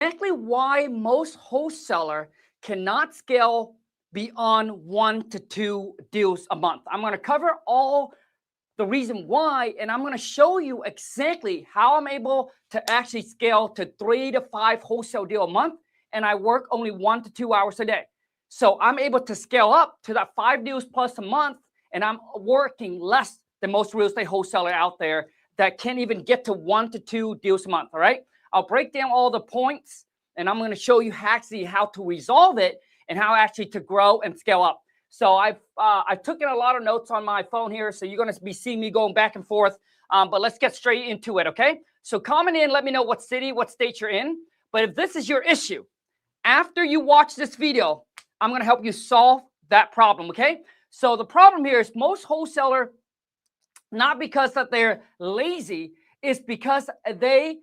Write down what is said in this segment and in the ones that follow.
exactly why most wholesaler cannot scale beyond 1 to 2 deals a month. I'm going to cover all the reason why, and I'm going to show you exactly how I'm able to actually scale to 3 to 5 wholesale deal a month, and I work only 1 to 2 hours a day. So I'm able to scale up to that 5 deals plus a month, and I'm working less than most real estate wholesaler out there that can't even get to 1 to 2 deals a month. All right, I'll break down all the points, and I'm going to show you actually how to resolve it and how actually to grow and scale up. So I took in a lot of notes on my phone here, so you're going to be seeing me going back and forth. But let's get straight into it, okay? So comment in, let me know what city, what state you're in. But if this is your issue, after you watch this video, I'm going to help you solve that problem, okay? So the problem here is most wholesaler, not because that they're lazy, is because they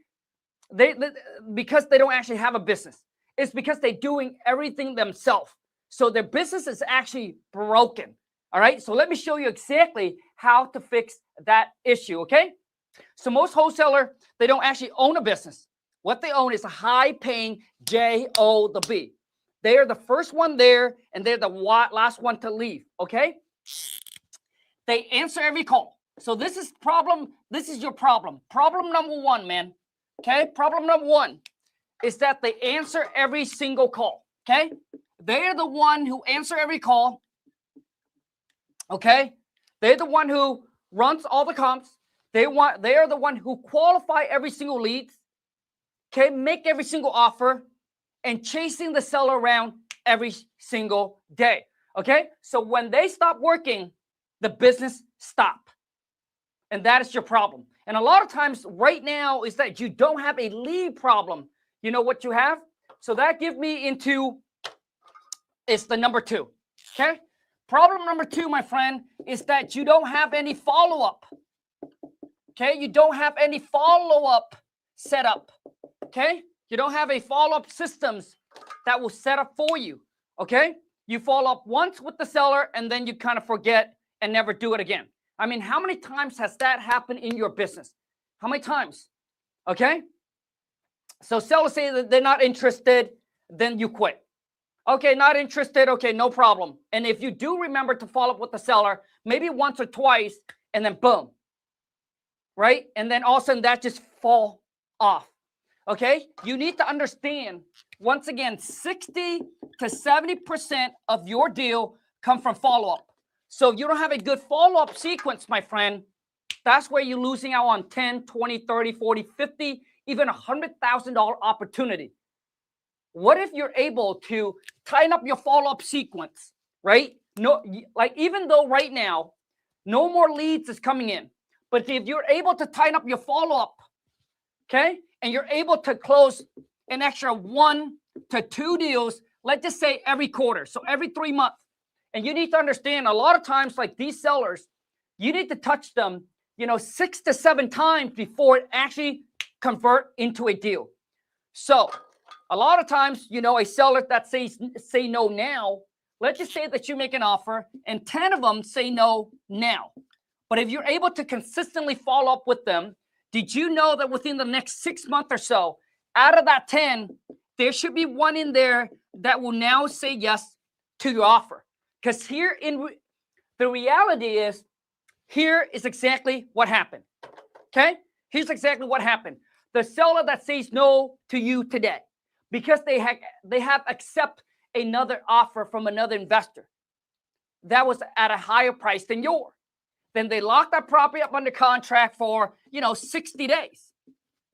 don't actually have a business. It's because they're doing everything themselves. So their business is actually broken. All right. So let me show you exactly how to fix that issue. Okay. So most wholesaler, they don't actually own a business. What they own is a high paying job. They are the first one there and they're the last one to leave. Okay. They answer every call. So this is problem. This is your problem. Problem number one, man. Okay. Problem number one is that they answer every single call. Okay. They're the one who answer every call. Okay. They're the one who runs all the comps. They are the one who qualify every single lead. Okay. Make every single offer and chasing the seller around every single day. Okay. So when they stop working, the business stop. And that is your problem. And a lot of times right now is that you don't have a lead problem. You know what you have? So that gives me into is the number two. Okay. Problem number two, my friend, is that you don't have any follow-up. Okay. You don't have any follow-up set up. Okay. You don't have a follow-up systems that will set up for you. Okay. You follow up once with the seller and then you kind of forget and never do it again. I mean, how many times has that happened in your business? How many times? Okay. So sellers say that they're not interested, then you quit. Okay, not interested. Okay, no problem. And if you do remember to follow up with the seller, maybe once or twice, and then boom, right? And then all of a sudden that just fall off. Okay, you need to understand, once again, 60 to 70% of your deal come from follow-up. So if you don't have a good follow-up sequence, my friend, that's where you're losing out on 10, 20, 30, 40, 50, even $100,000 opportunity. What if you're able to tighten up your follow-up sequence, right? No, like even though right now, no more leads is coming in, but if you're able to tighten up your follow-up, okay, and you're able to close an extra 1 to 2 deals, let's just say every quarter, so every 3 months, and you need to understand a lot of times like these sellers, you need to touch them, 6 to 7 times before it actually convert into a deal. So a lot of times, a seller that say no now, let's just say that you make an offer and 10 of them say no now. But if you're able to consistently follow up with them, did you know that within the next 6 months or so, out of that 10, there should be one in there that will now say yes to your offer? Because the reality is, here is exactly what happened. Okay? Here's exactly what happened. The seller that says no to you today, because they have accept another offer from another investor that was at a higher price than yours. Then they lock that property up under contract for 60 days.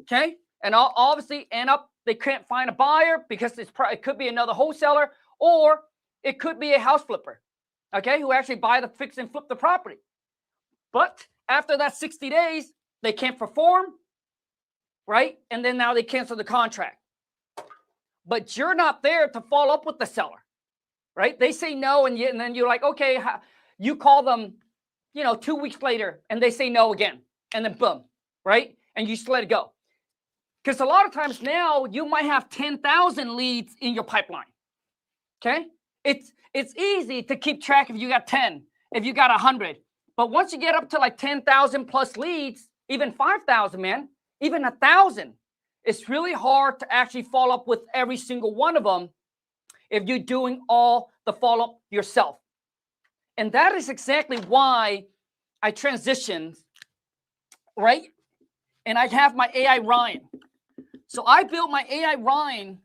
Okay, and obviously end up they can't find a buyer because it could be another wholesaler or it could be a house flipper. Okay, who actually buy the fix and flip the property. But after that 60 days, they can't perform, right? And then now they cancel the contract. But you're not there to follow up with the seller, right? They say no, and then you're like, okay, you call them, 2 weeks later, and they say no again, and then boom, right? And you just let it go. Because a lot of times now, you might have 10,000 leads in your pipeline, okay? It's easy to keep track if you got 10, if you got 100. But once you get up to like 10,000 plus leads, even 5,000, man, even 1,000, It's really hard to actually follow up with every single one of them if you're doing all the follow-up yourself. And that is exactly why I transitioned, right? And I have my AI Ryan. So I built my AI Ryan.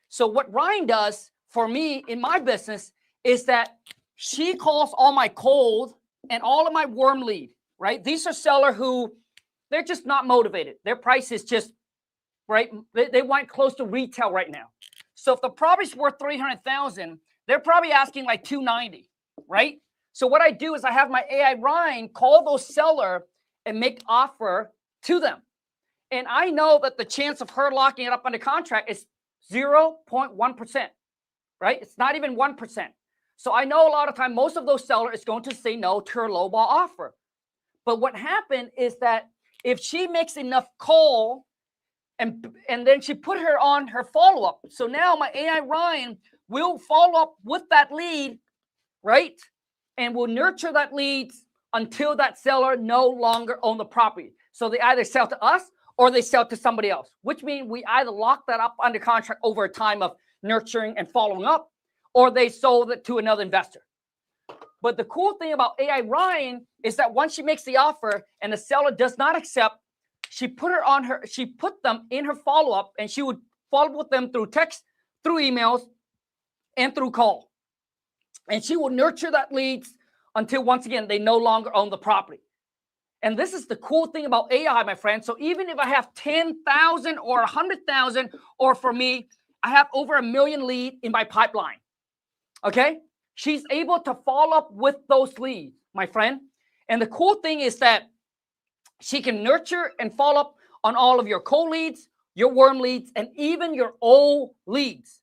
So what Ryan does for me in my business is that she calls all my cold and all of my warm lead, right? These are sellers who, they're just not motivated. Their price is just, right? They want close to retail right now. So if the property's worth $300,000, they're probably asking like $290, right? So what I do is I have my AI Ryan call those sellers and make offer to them. And I know that the chance of her locking it up under contract is 0.1%, right? It's not even 1%. So I know a lot of time, most of those sellers is going to say no to her lowball offer. But what happened is that if she makes enough call and then she put her on her follow-up. So now my AI Ryan will follow up with that lead, right? And will nurture that lead until that seller no longer owns the property. So they either sell to us or they sell to somebody else, which means we either lock that up under contract over a time of nurturing and following up, or they sold it to another investor. But the cool thing about AI Ryan is that once she makes the offer and the seller does not accept, she put them in her follow-up, and she would follow up with them through text, through emails, and through call. And she will nurture that leads until, once again, they no longer own the property. And this is the cool thing about AI, my friend. So even if I have 10,000 or 100,000, or for me, I have over 1 million leads in my pipeline, okay? She's able to follow up with those leads, my friend. And the cool thing is that she can nurture and follow up on all of your cold leads, your warm leads, and even your old leads.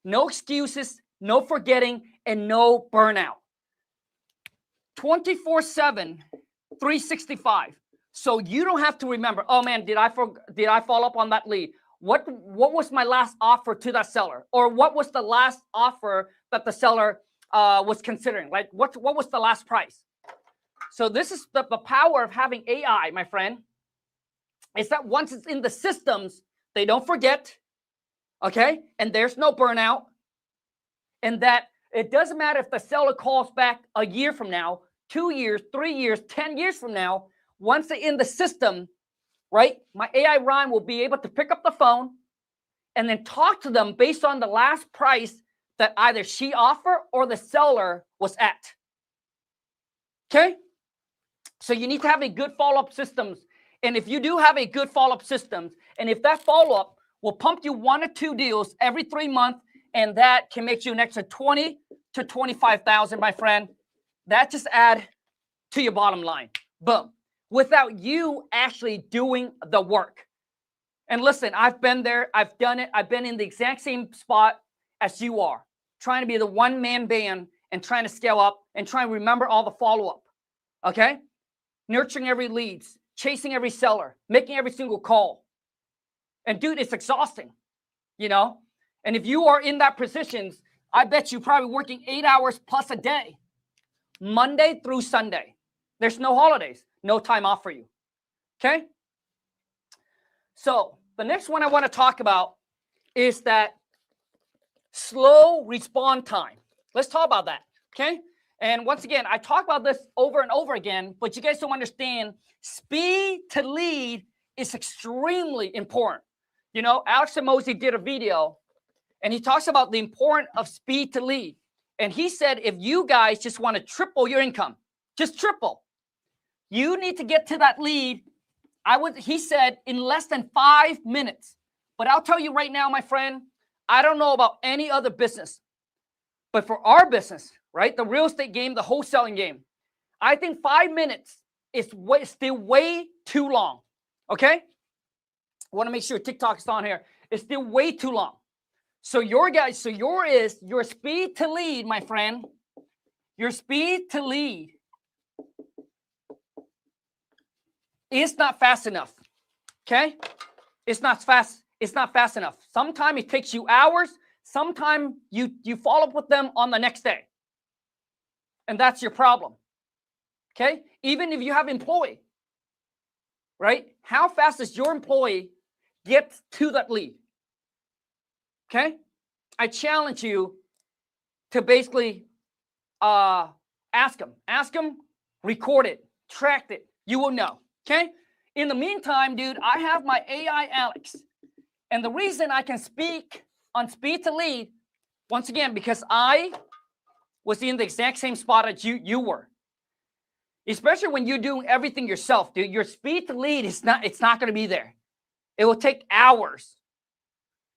No excuses, no forgetting, and no burnout. 24/7, 365. So you don't have to remember, oh man, did I follow up on that lead? What was my last offer to that seller? Or what was the last offer that the seller was considering? Like what was the last price? So this is the power of having AI, my friend. Is that once it's in the systems, they don't forget, okay? And there's no burnout. And that it doesn't matter if the seller calls back a year from now, 2 years, 3 years, 10 years from now, once they're in the system, right? My AI Ryan will be able to pick up the phone and then talk to them based on the last price that either she offered or the seller was at. Okay? So you need to have a good follow-up systems. And if you do have a good follow-up systems, and if that follow-up will pump you 1 or 2 deals every 3 months, and that can make you an extra 20 to 25,000, my friend, that just add to your bottom line. Boom. Without you actually doing the work. And listen, I've been there. I've done it. I've been in the exact same spot as you are, trying to be the one-man band and trying to scale up and trying to remember all the follow-up. Okay? Nurturing every leads, chasing every seller, making every single call. And dude, it's exhausting, you know? And if you are in that position, I bet you're probably working 8 hours plus a day, Monday through Sunday. There's no holidays, no time off for you. Okay? So the next one I want to talk about is that slow response time. Let's talk about that. Okay? And once again, I talk about this over and over again, but you guys don't understand, speed to lead is extremely important. You know, Alex Hormozi did a video, and he talks about the importance of speed to lead. And he said, if you guys just want to triple your income, just triple, you need to get to that lead. He said, in less than 5 minutes. But I'll tell you right now, my friend, I don't know about any other business, but for our business, right, the real estate game, the wholesaling game, I think 5 minutes is still way too long. Okay? I want to make sure TikTok is on here. It's still way too long. So your speed to lead, my friend, your speed to lead is not fast enough. Okay? It's not fast enough. Sometimes it takes you hours. Sometimes you follow up with them on the next day. And that's your problem. Okay? Even if you have employee, right? How fast is your employee get to that lead. Okay? I challenge you to basically ask them, record it, track it. You will know. Okay? In the meantime, dude, I have my AI Alex. And the reason I can speak on speed to lead, once again, because I was in the exact same spot as you were. Especially when you're doing everything yourself, dude. Your speed to lead it's not going to be there. It will take hours.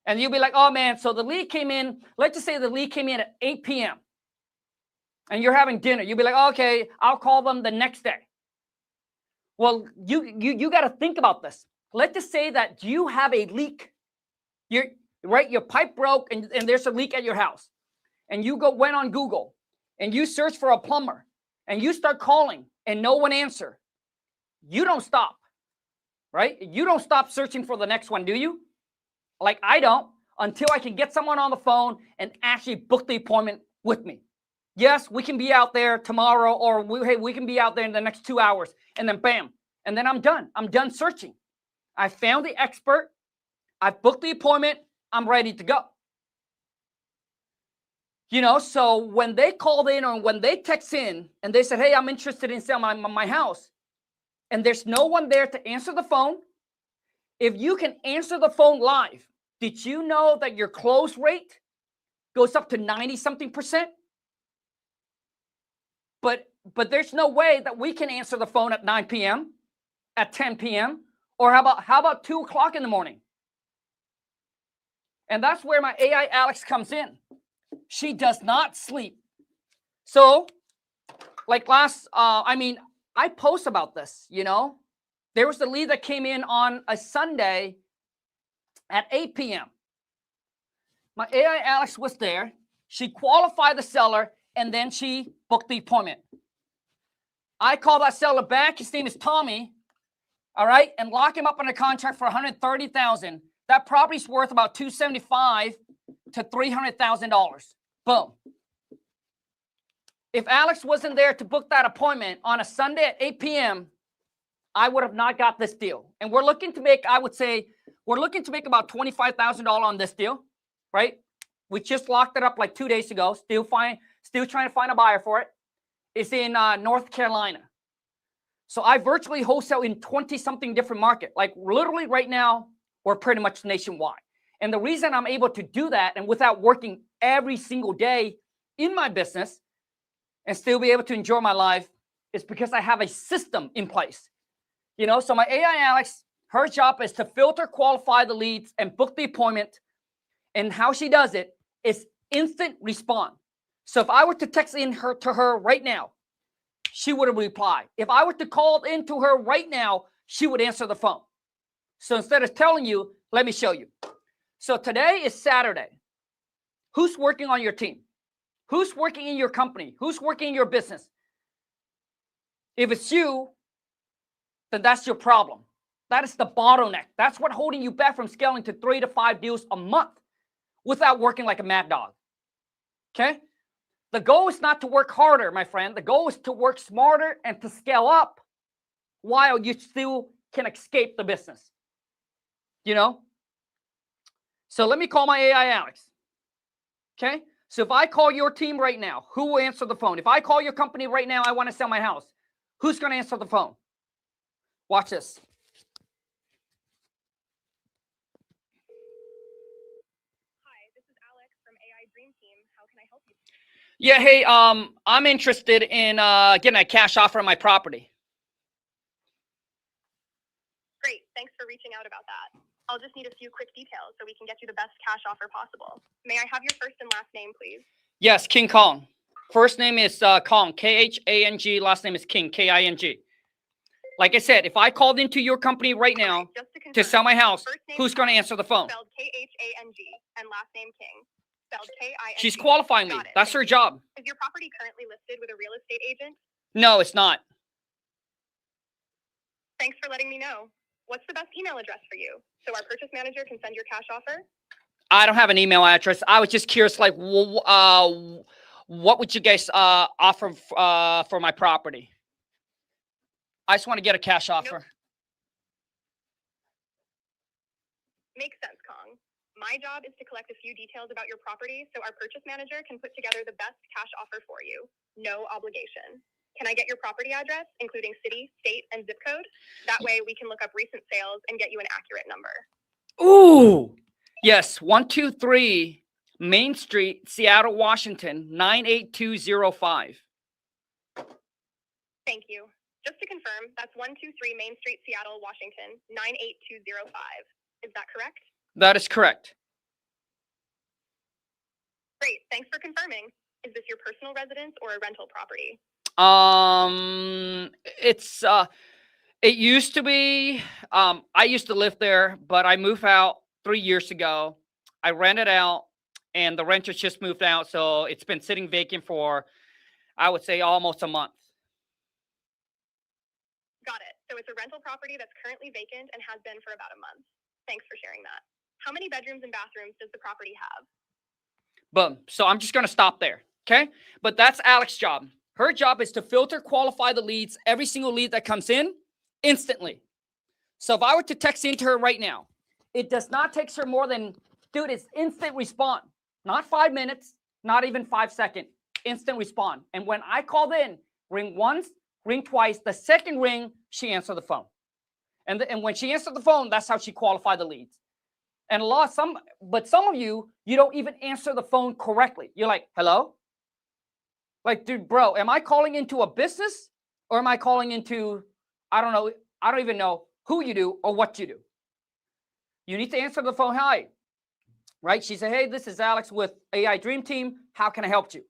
And you'll be like, oh man, so the lead came in, let's just say the lead came in at 8 p.m. and you're having dinner. You'll be like, okay, I'll call them the next day. Well, you got to think about this. Let's just say that you have a leak. Your pipe broke and there's a leak at your house. And you went on Google and you search for a plumber and you start calling and no one answer. You don't stop, right? You don't stop searching for the next one, do you? Like I don't, until I can get someone on the phone and actually book the appointment with me. Yes, we can be out there tomorrow, or we can be out there in the next 2 hours, and then bam, and then I'm done. I'm done searching. I found the expert. I booked the appointment. I'm ready to go. You know, so when they called in or when they text in and they said, hey, I'm interested in selling my house, and there's no one there to answer the phone, if you can answer the phone live, did you know that your close rate goes up to 90-something%? But there's no way that we can answer the phone at 9 p.m., at 10 p.m., or how about 2 o'clock in the morning? And that's where my AI Alex comes in. She does not sleep. So, like I post about this, you know. There was the lead that came in on a Sunday at 8 p.m. My AI Alex was there. She qualified the seller, and then she booked the appointment. I call that seller back. His name is Tommy, all right, and lock him up on a contract for $130,000. That property's worth about $275,000 to $300,000. Boom. If Alex wasn't there to book that appointment on a Sunday at 8 p.m., I would have not got this deal. And we're looking to make, I would say, we're looking to make about $25,000 on this deal, right? We just locked it up like 2 days ago. Still trying to find a buyer for it. It's in North Carolina. So I virtually wholesale in 20-something different markets. Like literally right now, we're pretty much nationwide. And the reason I'm able to do that and without working every single day in my business and still be able to enjoy my life is because I have a system in place. You know, so my AI Alex, her job is to filter, qualify the leads, and book the appointment. And how she does it is instant response. So if I were to text to her right now, she would reply. If I were to call into her right now, she would answer the phone. So instead of telling you, let me show you. So today is Saturday. Who's working on your team? Who's working in your company? Who's working in your business? If it's you, then that's your problem. That is the bottleneck. That's what holding you back from scaling to 3 to 5 deals a month without working like a mad dog. Okay? The goal is not to work harder, my friend. The goal is to work smarter and to scale up while you still can escape the business. You know? So let me call my AI Alex. Okay? So if I call your team right now, who will answer the phone? If I call your company right now, I want to sell my house. Who's going to answer the phone? Watch this. Hi, this is Alex from AI Dream Team. How can I help you? Yeah, hey, I'm interested in getting a cash offer on my property. Great, thanks for reaching out about that. I'll just need a few quick details so we can get you the best cash offer possible. May I have your first and last name, please? Yes, King Kong. First name is Kong, K-H-A-N-G. Last name is King, K-I-N-G. Like I said, if I called into your company right now to sell my house, who's going to answer the phone? Spelled K-H-A-N-G and last name King. Spelled K-I-N-G. She's qualifying me. That's her job. Is your property currently listed with a real estate agent? No, it's not. Thanks for letting me know. What's the best email address for you so our purchase manager can send your cash offer? I don't have an email address. I was just curious, like, what would you guys offer for my property? I just want to get a cash offer. Makes sense, Kong. My job is to collect a few details about your property so our purchase manager can put together the best cash offer for you. No obligation. Can I get your property address, including city, state, and zip code? That way we can look up recent sales and get you an accurate number. Ooh, yes, 123 Main Street, Seattle, Washington, 98205. Thank you. Just to confirm, that's 123 Main Street, Seattle, Washington, 98205. Is that correct? That is correct. Great. Thanks for confirming. Is this your personal residence or a rental property? It used to be, I used to live there, but I moved out 3 years ago. I rented out and the renters just moved out. So it's been sitting vacant for, I would say, almost a month. Got it. So it's a rental property that's currently vacant and has been for about a month. Thanks for sharing that. How many bedrooms and bathrooms does the property have? Boom. So I'm just going to stop there. Okay. But that's Alex's job. Her job is to filter, qualify the leads, every single lead that comes in instantly. So if I were to text into her right now, it does not take her more than, dude, it's instant response. Not 5 minutes, not even 5 seconds. Instant response. And when I called in, ring once, ring twice. The second ring, she answered the phone. And when she answered the phone, that's how she qualified the leads. And some of you don't even answer the phone correctly. You're like, hello? Like, dude, bro, am I calling into a business or am I calling into, I don't know, I don't even know who you do or what you do. You need to answer the phone, hi, right? She said, hey, this is Alex with AI Dream Team. How can I help you?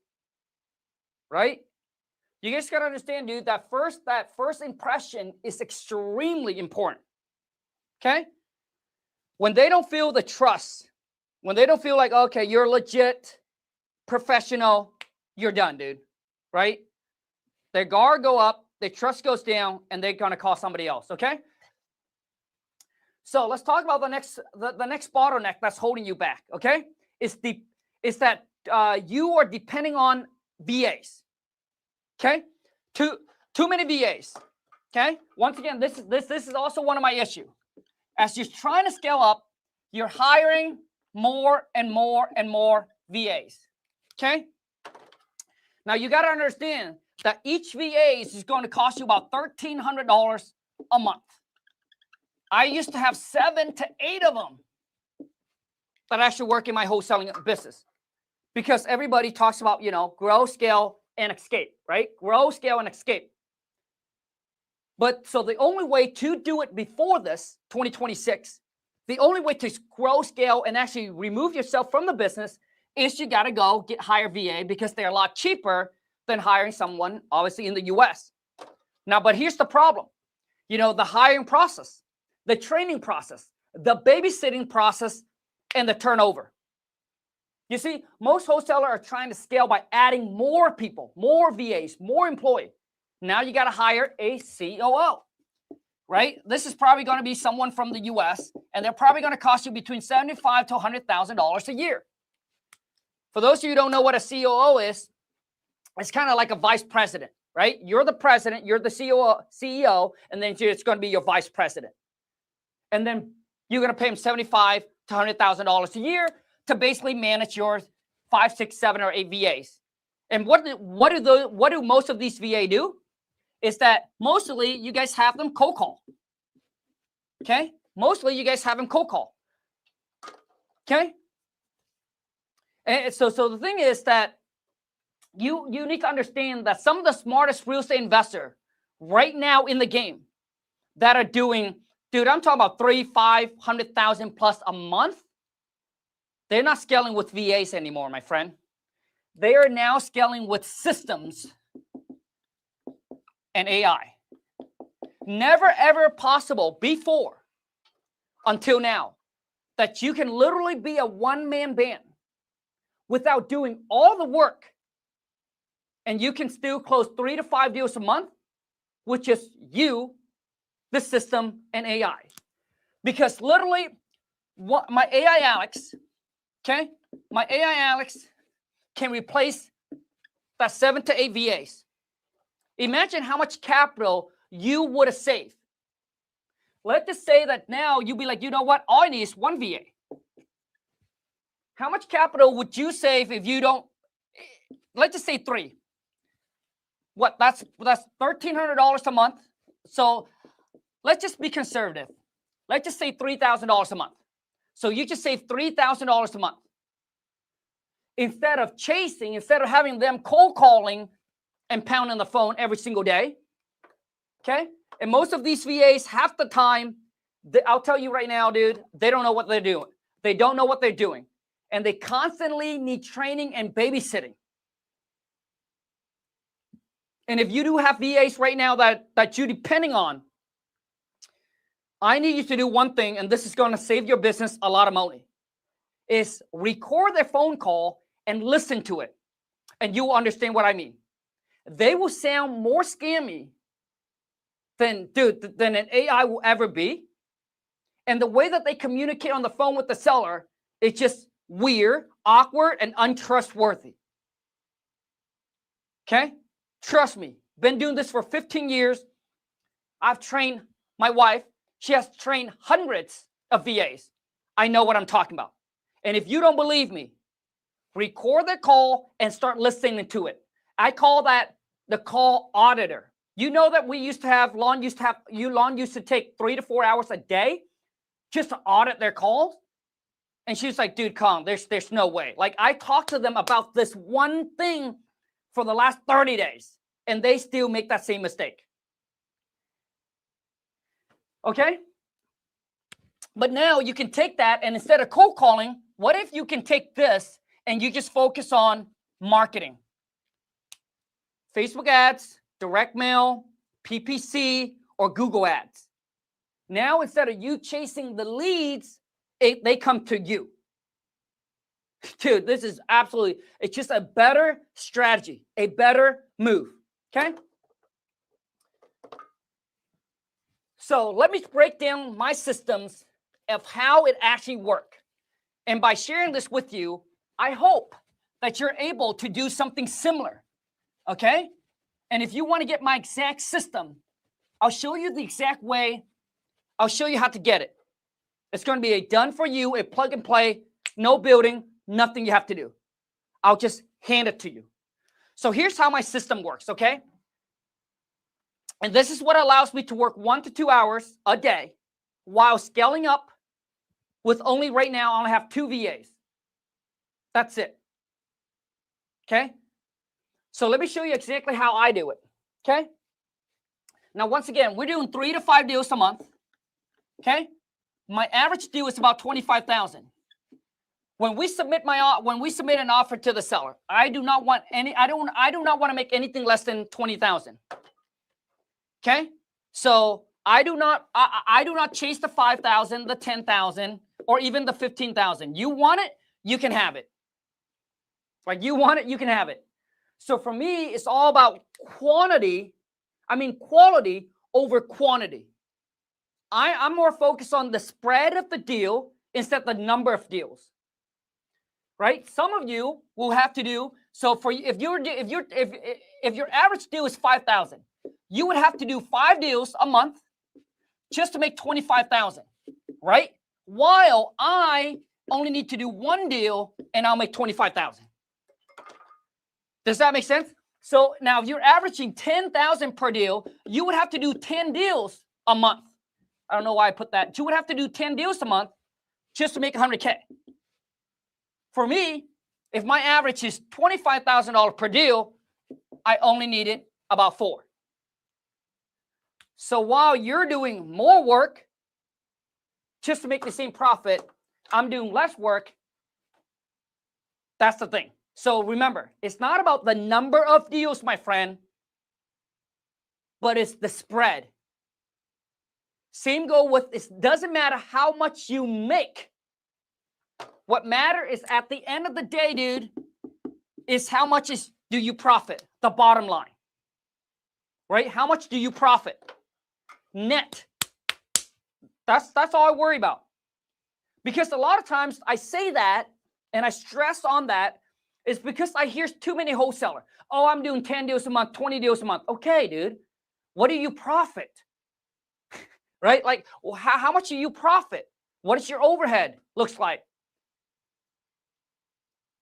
Right? You guys got to understand, dude, that first impression is extremely important. Okay? When they don't feel the trust, when they don't feel like, okay, you're legit, professional, you're done, dude. Right? Their guard go up, their trust goes down, and they're going to call somebody else. Okay? So let's talk about the next bottleneck that's holding you back. Okay? Is that you are depending on VAs. Okay? Too many VAs. Okay? Once again, this is also one of my issues. As you're trying to scale up, you're hiring more and more and more VAs. Okay? Now you got to understand that each VA is going to cost you about $1,300 a month. I used to have 7 to 8 of them that actually work in my wholesaling business, because everybody talks about, grow, scale, and escape, right? Grow, scale, and escape. But so the only way to do it before this, 2026, the only way to grow, scale, and actually remove yourself from the business is you got to go hire VA, because they're a lot cheaper than hiring someone, obviously, in the US. Now, but here's the problem. The hiring process, the training process, the babysitting process, and the turnover. You see, most wholesalers are trying to scale by adding more people, more VAs, more employees. Now you got to hire a COO, right? This is probably going to be someone from the US, and they're probably going to cost you between $75,000 to $100,000 a year. For those of you who don't know what a COO is, it's kind of like a vice president, right? You're the president, you're the CEO, and then it's going to be your vice president. And then you're going to pay him $75,000 to $100,000 a year to basically manage your 5, 6, 7, or 8 VAs. And what do most of these VA do? Is that mostly you guys have them cold call. Okay? Mostly you guys have them cold call. Okay? And so the thing is that you need to understand that some of the smartest real estate investors right now in the game that are doing, dude, I'm talking about 300,000, 500,000 plus a month. They're not scaling with VAs anymore, my friend. They are now scaling with systems and AI. Never ever possible before until now that you can literally be a one-man band without doing all the work, and you can still close 3 to 5 deals a month, which is you, the system, and AI. Because literally, my AI Alex, okay, my AI Alex can replace that 7 to 8 VAs. Imagine how much capital you would have saved. Let's just say that now you'll be like, you know what? All I need is one VA. How much capital would you save if you don't? Let's just say 3. What? That's $1,300 a month. So let's just be conservative. Let's just say $3,000 a month. So you just save $3,000 a month. Instead of having them cold calling and pounding the phone every single day. Okay? And most of these VAs, half the time, I'll tell you right now, dude, they don't know what they're doing. They don't know what they're doing. And they constantly need training and babysitting. And if you do have VAs right now that you're depending on, I need you to do one thing, and this is going to save your business a lot of money, is record their phone call and listen to it. And you will understand what I mean. They will sound more scammy than an AI will ever be. And the way that they communicate on the phone with the seller is just weird, awkward, and untrustworthy. Okay? Trust me. Been doing this for 15 years. I've trained my wife. She has trained hundreds of VAs. I know what I'm talking about. And if you don't believe me, record the call and start listening to it. I call that the call auditor. You know that Lon used to take 3 to 4 hours a day just to audit their calls. And she's like, dude, come, there's no way. Like, I talked to them about this one thing for the last 30 days, and they still make that same mistake. Okay? But now you can take that, and instead of cold calling, what if you can take this and you just focus on marketing? Facebook ads, direct mail, PPC, or Google ads. Now, instead of you chasing the leads, they come to you. Dude, this is it's just a better strategy, a better move, okay? So let me break down my systems of how it actually works. And by sharing this with you, I hope that you're able to do something similar, okay? And if you want to get my exact system, I'll show you the exact way. I'll show you how to get it. It's going to be a done for you, a plug and play, no building, nothing you have to do. I'll just hand it to you. So here's how my system works, okay? And this is what allows me to work 1 to 2 hours a day while scaling up with only right now, I only have 2 VAs. That's it. Okay? So let me show you exactly how I do it. Okay? Now, once again, we're doing 3 to 5 deals a month. Okay? My average deal is about $25,000. When we submit an offer to the seller, I do not want to make anything less than $20,000. Okay? So I do not chase the $5,000, the $10,000, or even the $15,000. You want it, you can have it. Like, you want it, you can have it. So for me, it's all about quality over quantity. I'm more focused on the spread of the deal instead of the number of deals. Right? Some of you will have to do so. For if your average deal is $5,000, you would have to do 5 deals a month just to make $25,000, right? While I only need to do 1 deal and I'll make $25,000. Does that make sense? So now if you're averaging $10,000 per deal, you would have to do 10 deals a month. I don't know why I put that. You would have to do 10 deals a month just to make $100K. For me, if my average is $25,000 per deal, I only needed about 4. So while you're doing more work just to make the same profit, I'm doing less work. That's the thing. So remember, it's not about the number of deals, my friend, but it's the spread. Same goal with, it doesn't matter how much you make. What matters is at the end of the day, dude, is how much do you profit? The bottom line. Right? How much do you profit? Net. That's all I worry about. Because a lot of times I say that and I stress on that is because I hear too many wholesalers. Oh, I'm doing 10 deals a month, 20 deals a month. Okay, dude. What do you profit? right? Like, well, how much do you profit? What is your overhead looks like,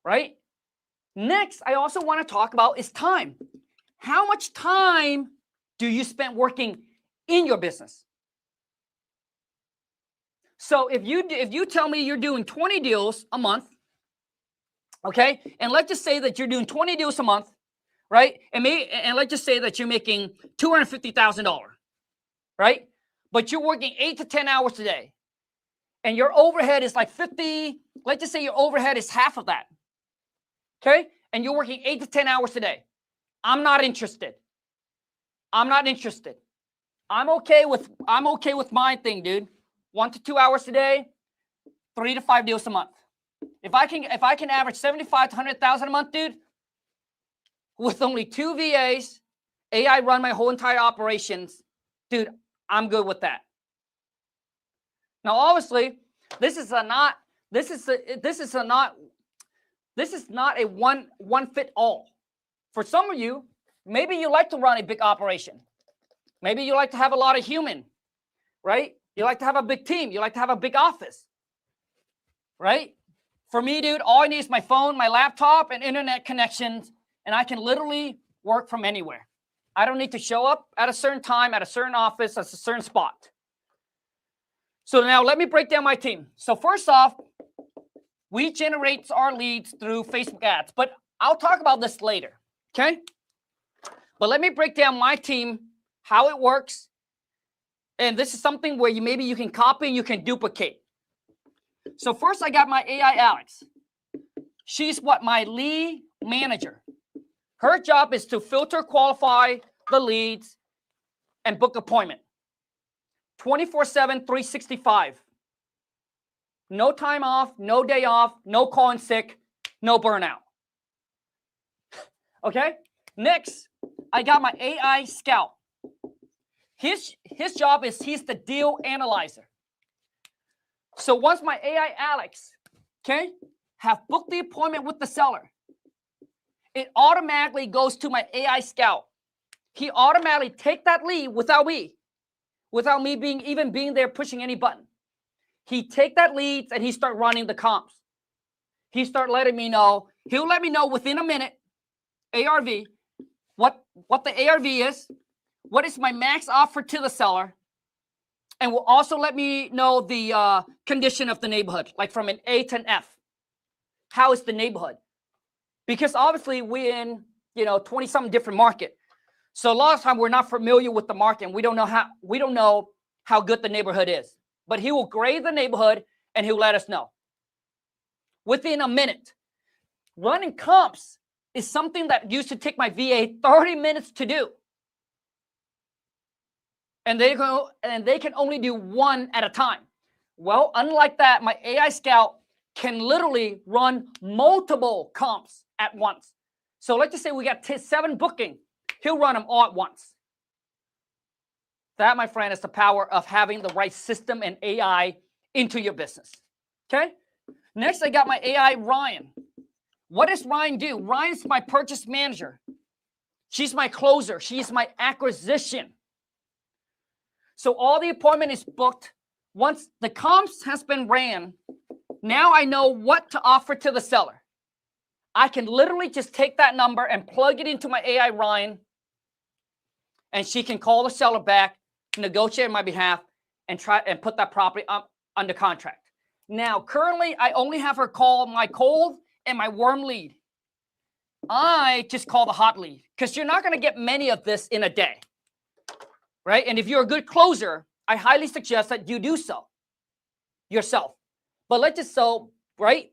right? Next, I also want to talk about is time. How much time do you spend working in your business? So if you tell me you're doing 20 deals a month, okay, and let's just say that you're doing 20 deals a month, right? And let's just say that you're making $250,000, right? But you're working 8 to 10 hours a day, and your overhead is like 50. Let's just say your overhead is half of that, okay? And you're working 8 to 10 hours a day. I'm not interested. I'm not interested. I'm okay with my thing, dude. 1 to 2 hours a day, 3 to 5 deals a month. If I can average 75 to 100,000 a month, dude, with only 2 VAs, AI run my whole entire operations, dude, I'm good with that. Now, obviously, this is not a one fit all. For some of you, maybe you like to run a big operation. Maybe you like to have a lot of human, right? You like to have a big team. You like to have a big office, right? For me, dude, all I need is my phone, my laptop, and internet connections, and I can literally work from anywhere. I don't need to show up at a certain time, at a certain office, at a certain spot. So now let me break down my team. So first off, we generate our leads through Facebook ads, but I'll talk about this later, okay? But let me break down my team, how it works, and this is something where maybe you can copy and you can duplicate. So first I got my AI Alex. She's my lead manager. Her job is to filter, qualify the leads, and book appointment. 24/7, 365. No time off, no day off, no calling sick, no burnout. Okay? Next, I got my AI Scout. His job is he's the deal analyzer. So once my AI Alex, okay, have booked the appointment with the seller, it automatically goes to my AI Scout. He automatically take that lead without me being there pushing any button. He take that leads and he start running the comps. He start letting me know. He'll let me know within a minute, ARV, what the ARV is, what is my max offer to the seller, and will also let me know the condition of the neighborhood, like from an A to an F. How is the neighborhood? Because obviously we're in 20-something different market. So a lot of time we're not familiar with the market and we don't know how good the neighborhood is. But he will grade the neighborhood and he'll let us know within a minute. Running comps is something that used to take my VA 30 minutes to do. And they can only do one at a time. Well, unlike that, my AI Scout can literally run multiple comps at once. So let's just say we got 7 booking. He'll run them all at once. That, my friend, is the power of having the right system and AI into your business. Okay? Next, I got my AI Ryan. What does Ryan do? Ryan's my purchase manager. She's my closer. She's my acquisition. So all the appointment is booked. Once the comps has been ran, now I know what to offer to the seller. I can literally just take that number and plug it into my AI Ryan, and she can call the seller back, negotiate on my behalf, and try and put that property up under contract. Now, currently, I only have her call my cold and my warm lead. I just call the hot lead because you're not going to get many of this in a day, right? And if you're a good closer, I highly suggest that you do so yourself. But let's just right?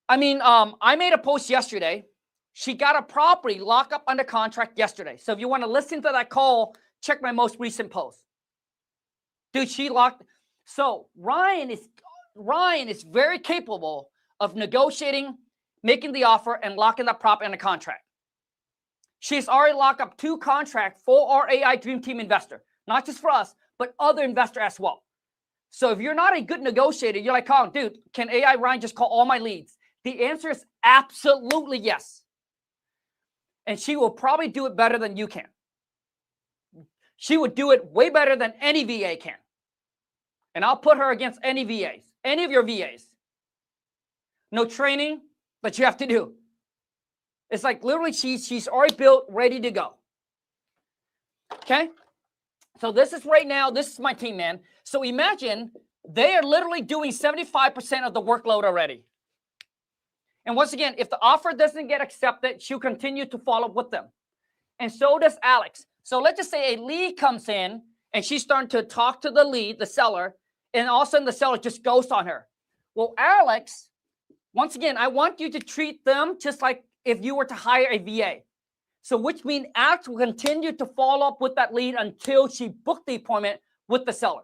I mean, I made a post yesterday. She got a property locked up under contract yesterday. So if you want to listen to that call, check my most recent post. Dude, she locked. So Ryan is very capable of negotiating, making the offer, and locking that property under contract. She's already locked up 2 contracts for our AI Dream Team investor, not just for us, but other investors as well. So if you're not a good negotiator, you're like, oh, dude, can AI Ryan just call all my leads? The answer is absolutely yes. And she will probably do it better than you can. She would do it way better than any VA can. And I'll put her against any VAs, any of your VAs. No training that you have to do. It's like literally she's already built, ready to go. Okay? So this is right now, this is my team, man. So imagine they are literally doing 75% of the workload already. And once again, if the offer doesn't get accepted, she'll continue to follow up with them. And so does Alex. So let's just say a lead comes in and she's starting to talk to the lead, the seller, and all of a sudden the seller just ghosts on her. Well, Alex, once again, I want you to treat them just like if you were to hire a VA. So which means Alex will continue to follow up with that lead until she booked the appointment with the seller.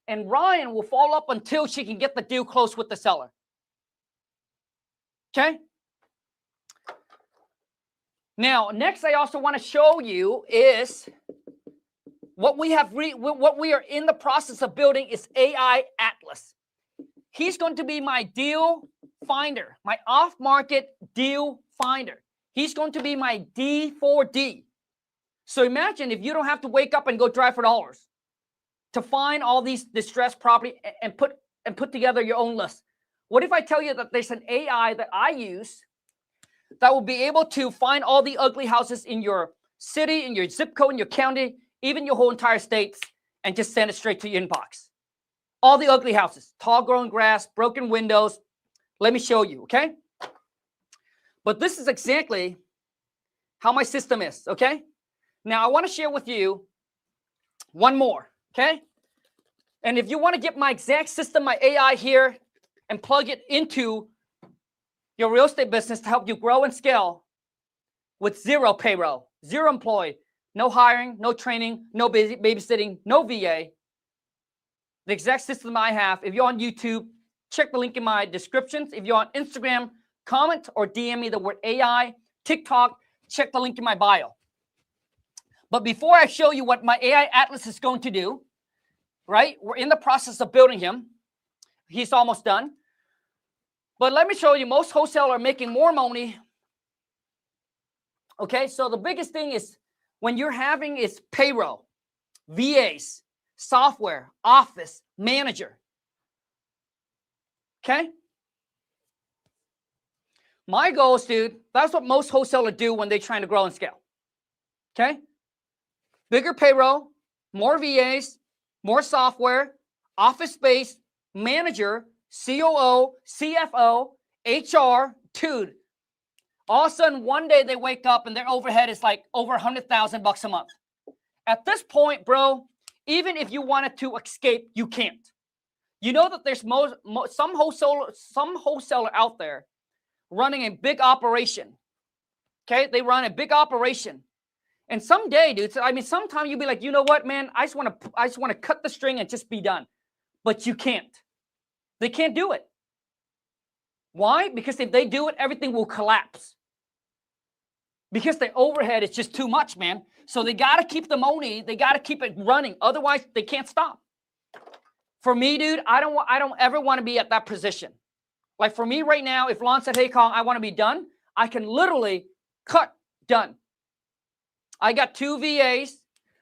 And Ryan will follow up until she can get the deal closed with the seller. Okay? Now, next I also want to show you is what we are in the process of building is AI Atlas. He's going to be my deal finder, my off-market deal finder. He's going to be my D4D. So imagine if you don't have to wake up and go drive for dollars to find all these distressed property and put together your own list. What if I tell you that there's an AI that I use that will be able to find all the ugly houses in your city, in your zip code, in your county, even your whole entire states, and just send it straight to your inbox? All the ugly houses, tall growing grass, broken windows. Let me show you, okay? But this is exactly how my system is, okay? Now, I want to share with you one more, okay? And if you want to get my exact system, my AI here, and plug it into your real estate business to help you grow and scale with zero payroll, zero employee, no hiring, no training, no babysitting, no VA, the exact system I have. If you're on YouTube, check the link in my descriptions. If you're on Instagram, comment or DM me the word AI. TikTok, check the link in my bio. But before I show you what my AI Atlas is going to do, right? We're in the process of building him. He's almost done. But let me show you, most wholesalers are making more money. Okay, so the biggest thing is when you're having is payroll, VAs, software, office, manager. Okay? My goal is, dude, that's what most wholesalers do when they're trying to grow and scale. Okay? Bigger payroll, more VAs, more software, office space, manager, COO, CFO, HR, dude. All of a sudden, one day they wake up and their overhead is like over $100,000 a month. At this point, bro, even if you wanted to escape, you can't. You know that there's some wholesaler out there running a big operation. Okay, they run a big operation, and someday, dude. I mean, sometime you'll be like, you know what, man? I just want to cut the string and just be done. But you can't. They can't do it. Why? Because if they do it, everything will collapse. Because the overhead is just too much, man. So they got to keep the money. They got to keep it running. Otherwise, they can't stop. For me, dude, I don't ever want to be at that position. Like for me right now, if Lon said, hey, Kong, I want to be done, I can literally cut, done. I got 2 VAs.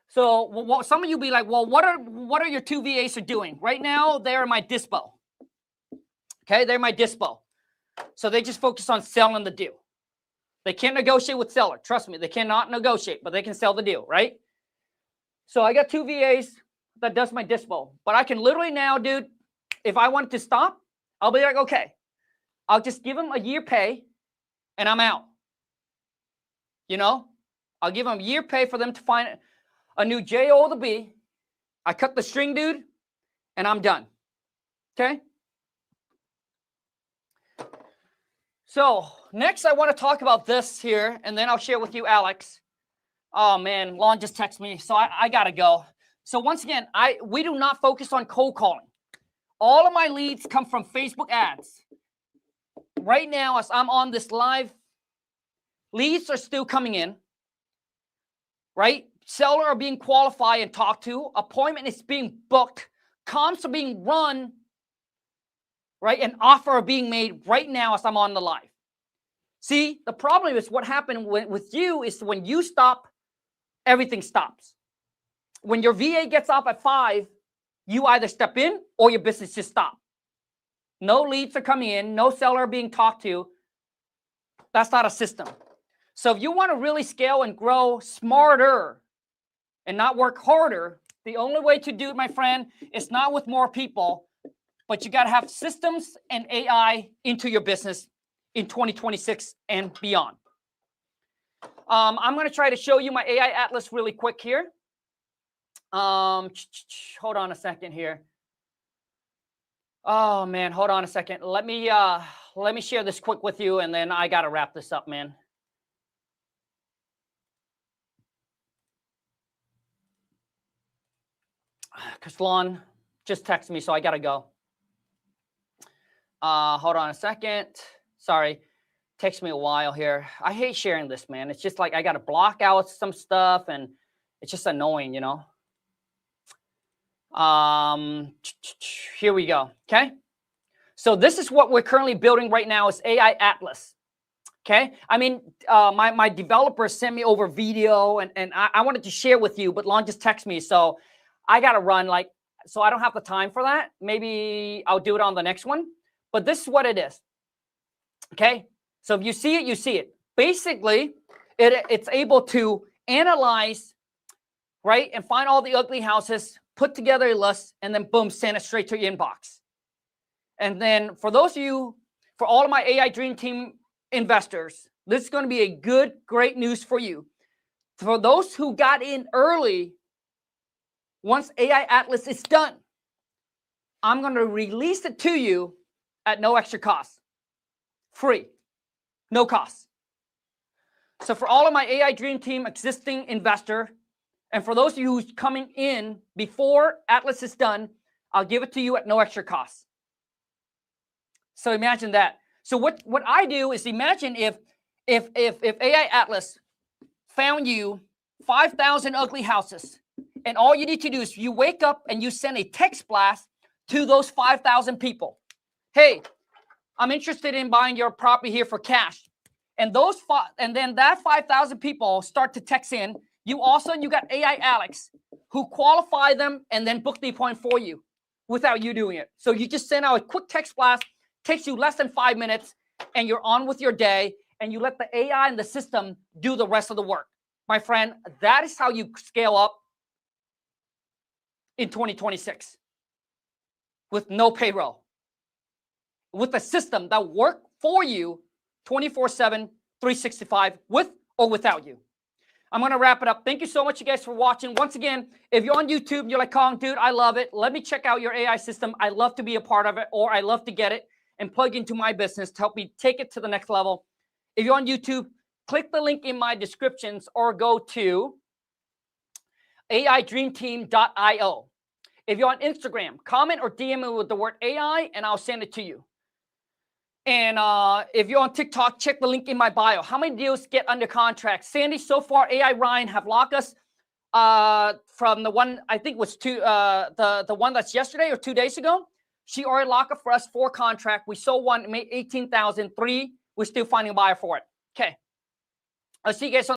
So some of you be like, well, what are your 2 VAs are doing? Right now, they're my dispo. Okay, they're my dispo. So they just focus on selling the deal. They can't negotiate with seller. Trust me, they cannot negotiate, but they can sell the deal, right? So I got 2 VAs that does my dispo. But I can literally now, dude, if I wanted to stop, I'll be like, okay, I'll just give them a year pay and I'm out. You know, I'll give them a year pay for them to find a new JO to B. I cut the string, dude, and I'm done. Okay? So next I want to talk about this here, and then I'll share with you, Alex. Oh, man, Lon just texted me, so I got to go. So once again, we do not focus on cold calling. All of my leads come from Facebook ads. Right now, as I'm on this live, leads are still coming in, right? Seller are being qualified and talked to. Appointment is being booked. Comps are being run, right? An offer are being made right now as I'm on the live. See, the problem is what happened with you is when you stop, everything stops. when your VA gets off at 5, you either step in or your business just stop. No leads are coming in, no seller being talked to. That's not a system. So if you want to really scale and grow smarter and not work harder, the only way to do it, my friend, is not with more people, but you got to have systems and AI into your business in 2026 and beyond. I'm going to try to show you my AI Atlas really quick here. Hold on a second here. Oh man, hold on a second. Let me share this quick with you, and then I got to wrap this up, man. Kaslan just texted me, so I got to go. Hold on a second. Sorry. Takes me a while here. I hate sharing this, man. It's just like I got to block out some stuff, and it's just annoying, you know. Here we go. Okay. So this is what we're currently building right now is AI Atlas. Okay. I mean, my developers sent me over video, and I wanted to share with you, but Lon just texted me. So I got to run, like, so I don't have the time for that. Maybe I'll do it on the next one, but this is what it is. Okay. So if you see it, you see it. Basically, it's able to analyze, right, and find all the ugly houses, put together a list, and then boom, send it straight to your inbox. And then for those of you, for all of my AI Dream Team investors, this is going to be a great news for you. For those who got in early, once AI Atlas is done, I'm going to release it to you at no extra cost. Free. No cost. So for all of my AI Dream Team existing investor, and for those of you who's coming in before Atlas is done, I'll give it to you at no extra cost. So imagine that. So what I do is imagine if AI Atlas found you 5,000 ugly houses, and all you need to do is you wake up and you send a text blast to those 5,000 people. Hey, I'm interested in buying your property here for cash. And then that 5,000 people start to text in. You got AI Alex who qualify them and then book the appointment for you without you doing it. So you just send out a quick text blast, takes you less than 5 minutes, and you're on with your day, and you let the AI and the system do the rest of the work. My friend, that is how you scale up in 2026 with no payroll, with a system that works for you 24/7, 365, with or without you. I'm going to wrap it up. Thank you so much, you guys, for watching. Once again, if you're on YouTube and you're like, Kong, dude, I love it. Let me check out your AI system. I love to be a part of it, or I love to get it and plug into my business to help me take it to the next level. If you're on YouTube, click the link in my descriptions or go to aidreamteam.io. If you're on Instagram, comment or DM me with the word AI, and I'll send it to you. And if you're on TikTok, check the link in my bio. How many deals get under contract? Sandy, so far, AI Ryan have locked us from the one, I think was the one that's yesterday or 2 days ago. She already locked up for us 4 contract. We sold one, made 18,000. 3, we're still finding a buyer for it. Okay. I'll see you guys on